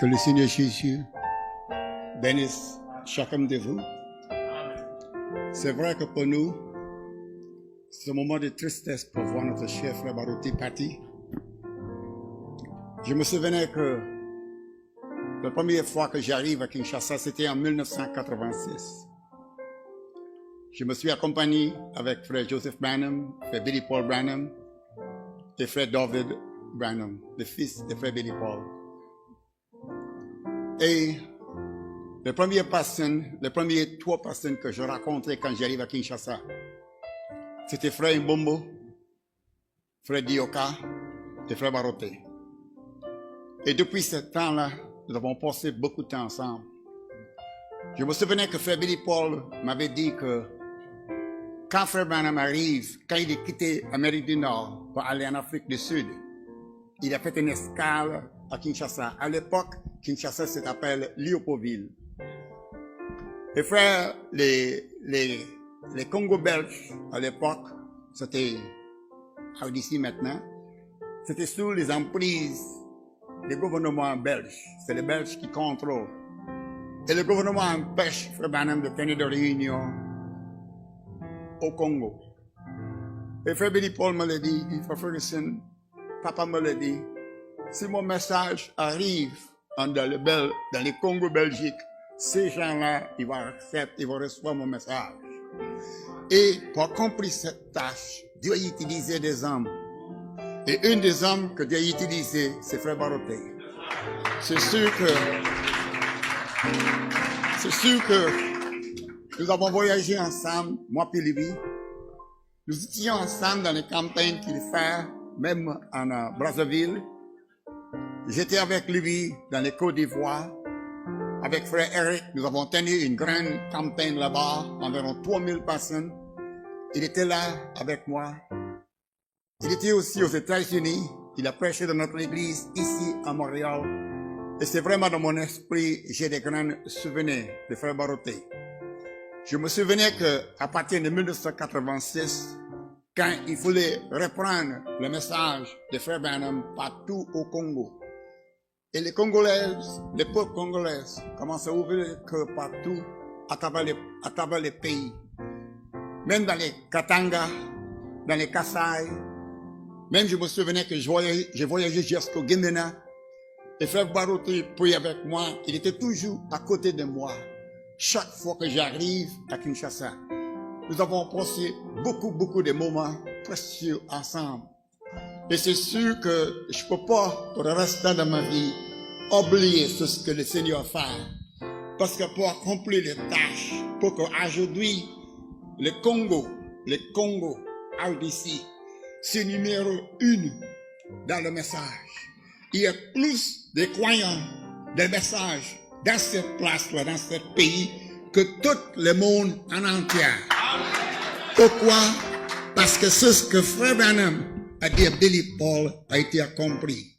Que le Seigneur Jésus bénisse chacun de vous. C'est vrai que pour nous, c'est un moment de tristesse pour voir notre cher frère Barouti parti. Je me souvenais que la première fois que j'arrive à Kinshasa, c'était en 1986. Je me suis accompagné avec frère Joseph Branham, frère Billy Paul Branham et frère David Branham, le fils de frère Billy Paul. Et les premières trois personnes que je rencontrais quand j'arrive à Kinshasa, c'était frère Mbombo, frère Dioka et frère Baroté. Et depuis ce temps-là, nous avons passé beaucoup de temps ensemble. Je me souvenais que frère Billy Paul m'avait dit que quand frère Branham arrive, quand il a quitté l'Amérique du Nord pour aller en Afrique du Sud, il a fait une escale à Kinshasa. À l'époque, Kinshasa s'appelle Léopoldville. Et frère, les Congo belges, à l'époque, c'était d'ici maintenant, c'était sous les emprises du gouvernement belge. C'est les Belges qui contrôlent. Et le gouvernement empêche frère Branham de tenir des réunions au Congo. Et frère Billy Paul me l'a dit, frère Ferguson, papa me l'a dit, si mon message arrive dans les Congo Belgique, ces gens-là, ils vont accepter, ils vont recevoir mon message. Et pour accomplir cette tâche, Dieu a utilisé des hommes. Et une des hommes que Dieu a utilisé, c'est frère Baroté. C'est sûr que nous avons voyagé ensemble, moi et lui. Nous étions ensemble dans les campagnes qu'il fait, même en Brazzaville. J'étais avec lui dans les Côtes d'Ivoire. Avec frère Eric, nous avons tenu une grande campagne là-bas, environ 3000 personnes. Il était là avec moi. Il était aussi aux États-Unis. Il a prêché dans notre église ici à Montréal. Et c'est vraiment dans mon esprit, j'ai des grands souvenirs de frère Baroté. Je me souvenais qu'à partir de 1986, quand il fallait reprendre le message de frère Branham partout au Congo, et les Congolaises, les peuples congolais commencent à ouvrir que partout à travers les pays. Même dans les Katanga, dans les Kassai. Même je me souvenais que je voyageais jusqu'au Guinée. Et frère Baroté priait avec moi. Il était toujours à côté de moi. Chaque fois que j'arrive à Kinshasa, nous avons passé beaucoup de moments précieux ensemble. Et c'est sûr que je ne peux pas, pour le restant de ma vie, oublier ce que le Seigneur a fait. Parce que pour accomplir les tâches, pour qu'aujourd'hui, le Congo, RDC, c'est numéro 1 dans le message. Il y a plus de croyants, de messages dans cette place-là, dans ce pays, que tout le monde en entier. Pourquoi? Parce que ce que frère Branham a dit à Billy Paul a été accompli.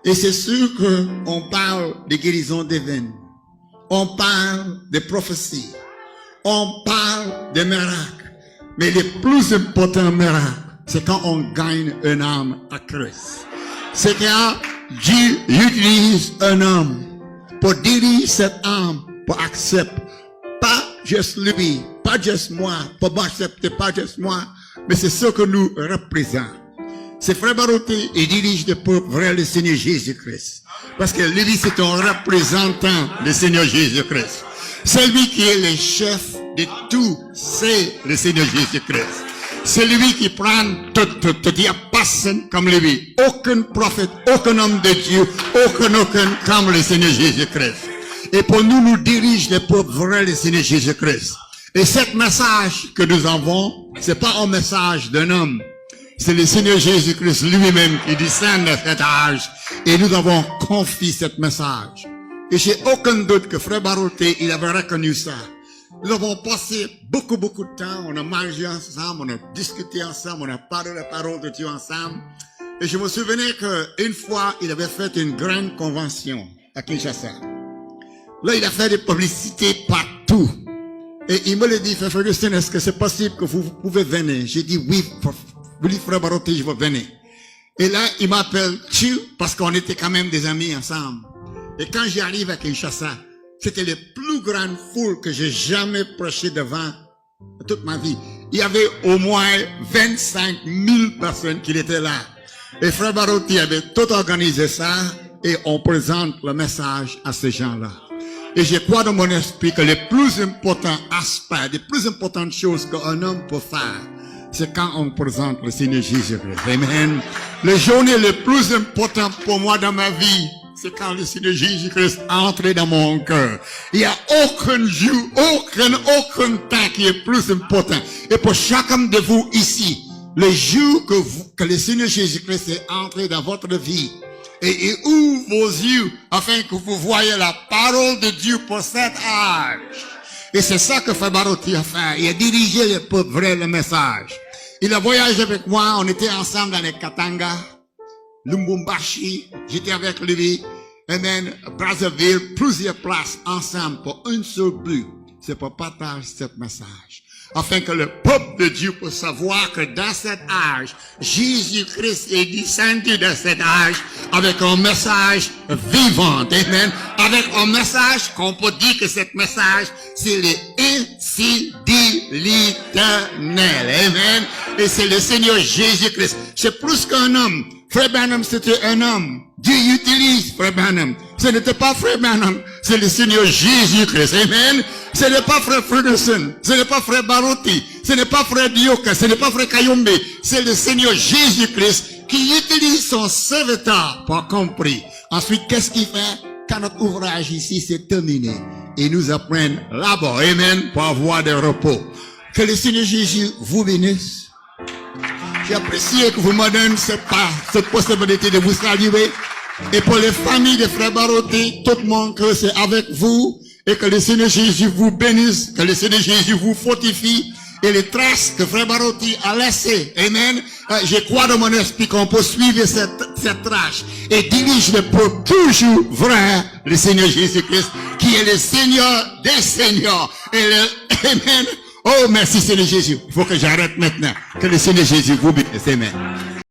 Et c'est sûr qu'on parle de guérison divine. On parle de prophétie. On parle de miracles. Mais le plus important miracle, c'est quand on gagne une âme à Christ. C'est quand Dieu utilise un homme pour diriger cette âme, pour accepter. Pas juste lui, pas juste moi, pour m'accepter, pas juste moi, mais c'est ce que nous représentons. C'est frère Baroté, il dirige le peuple vers le Seigneur Jésus-Christ. Parce que lui, c'est un représentant du Seigneur Jésus-Christ. C'est lui qui est le chef de tout, c'est le Seigneur Jésus-Christ. C'est lui qui prend tout. Il n'y a personne comme lui. Aucun prophète, aucun homme de Dieu, aucun comme le Seigneur Jésus-Christ. Et pour nous dirige le peuple vers le Seigneur Jésus-Christ. Et ce message que nous avons, c'est pas un message d'un homme. C'est le Seigneur Jésus-Christ lui-même qui descend de cet âge. Et nous avons confié ce message. Et j'ai aucun doute que frère Baroté, il avait reconnu ça. Nous avons passé beaucoup de temps, on a mangé ensemble, on a discuté ensemble, on a parlé la parole de Dieu ensemble. Et je me souvenais qu'une fois, il avait fait une grande convention à Kinshasa. Là, il a fait des publicités partout. Et il me l'a dit, frère Ferguson, est-ce que c'est possible que vous pouvez venir? J'ai dit oui, frère Baroté, je vais venir. Et là, il m'appelle Tu, parce qu'on était quand même des amis ensemble. Et quand j'arrive à Kinshasa, c'était les plus grandes foules que j'ai jamais prêché devant toute ma vie. Il y avait au moins 25 000 personnes qui étaient là. Et Frère Barotti avait tout organisé ça et on présente le message à ces gens-là. Et je crois dans mon esprit que les plus importants aspects, les plus importantes choses qu'un homme peut faire, c'est quand on présente le Seigneur Jésus-Christ. Amen. Les journées les plus importantes pour moi dans ma vie, c'est quand le Seigneur Jésus-Christ entre dans mon cœur. Il n'y a aucun jour, aucun temps qui est plus important. Et pour chacun de vous ici, le jour que le Seigneur Jésus-Christ est entré dans votre vie, et il ouvre vos yeux afin que vous voyez la parole de Dieu pour cet âge. Et c'est ça que Frère Barotti a fait. Il a dirigé le peuple vers le message. Il a voyagé avec moi. On était ensemble dans les Katanga, Lubumbashi. J'étais avec lui. Amen. Brazzaville, plusieurs places ensemble pour un seul but. C'est pour partager ce message. Afin que le peuple de Dieu puisse savoir que dans cet âge, Jésus-Christ est descendu dans cet âge avec un message vivant. Amen. Avec un message qu'on peut dire que ce message, c'est le ainsi dit l'Éternel. Amen. Et c'est le Seigneur Jésus-Christ. C'est plus qu'un homme. Frère Branham, c'était un homme. Dieu utilise Frère Branham. Ce n'était pas Frère Branham, c'est le Seigneur Jésus-Christ. Amen. Ce n'est pas Frère Ferguson, ce n'est pas Frère Barotti, ce n'est pas Frère Dioka, ce n'est pas Frère Kayombe. C'est le Seigneur Jésus-Christ qui utilise son serviteur pour compris. Ensuite, qu'est-ce qu'il fait? Quand notre ouvrage ici c'est terminé, il nous apprenne là-bas. Amen. Pour avoir des repos. Que le Seigneur Jésus vous bénisse. J'apprécie que vous me donnez cette possibilité de vous saluer. Et pour les familles de Frère Barotti, tout mon cœur c'est avec vous. Et que le Seigneur Jésus vous bénisse, que le Seigneur Jésus vous fortifie. Et les traces que Frère Barotti a laissées. Amen. Je crois dans mon esprit qu'on peut suivre cette trace. Et dirige le peuple toujours vers le Seigneur Jésus-Christ, qui est le Seigneur des Seigneurs. Amen. Oh, merci Seigneur Jésus. Il faut que j'arrête maintenant. Que le Seigneur Jésus vous bénisse. Amen.